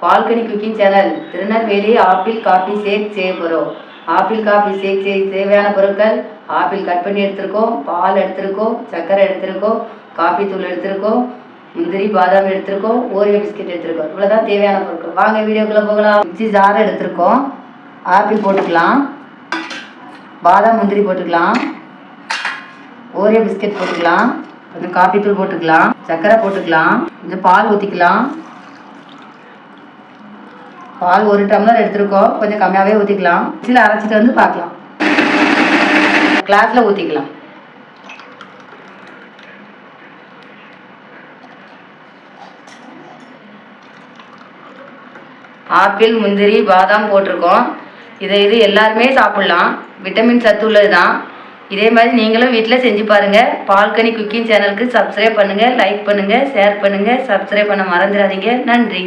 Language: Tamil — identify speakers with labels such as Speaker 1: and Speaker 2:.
Speaker 1: Balcony cooking channel. Tirunelveli apple coffee shake செய்ய போகிறோம். ஆப்பிள் காஃபி ஷேக் செய்ய தேவையான பொருட்கள்: ஆப்பிள் கட் பண்ணி எடுத்துருக்கோம், பால் எடுத்துருக்கோம், சர்க்கரை எடுத்துருக்கோம், காஃபி தூள் எடுத்துருக்கோம், முந்திரி பாதாம் எடுத்துருக்கோம், ஓரியோ பிஸ்கட் எடுத்துருக்கோம். இவ்வளோதான் தேவையான பொருட்கள். வாங்க வீடியோக்குள்ளே போகலாம். மிக்சி ஜார் எடுத்துருக்கோம். ஆப்பிள் போட்டுக்கலாம், பாதாம் முந்திரி போட்டுக்கலாம், ஓரியோ பிஸ்கட் போட்டுக்கலாம், கொஞ்சம் காஃபி தூள் போட்டுக்கலாம், சர்க்கரை போட்டுக்கலாம், கொஞ்சம் பால் ஊற்றிக்கலாம். பால் 1 டம்ளர் எடுத்துருக்கோம், கொஞ்சம் கம்மியாகவே ஊற்றிக்கலாம். மிக்சியில் அரைச்சிட்டு வந்து பார்க்கலாம். கிளாஸில் ஊற்றிக்கலாம். ஆப்பிள் முந்திரி பாதாம் போட்டிருக்கோம். இது எல்லாருமே சாப்பிட்லாம். விட்டமின் சத்து உள்ளது தான். இதே மாதிரி நீங்களும் வீட்டில் செஞ்சு பாருங்கள். பால்கனி குக்கிங் சேனலுக்கு சப்ஸ்கிரைப் பண்ணுங்கள், லைக் பண்ணுங்கள், ஷேர் பண்ணுங்கள். சப்ஸ்கிரைப் பண்ண மறந்துடாதீங்க. நன்றி.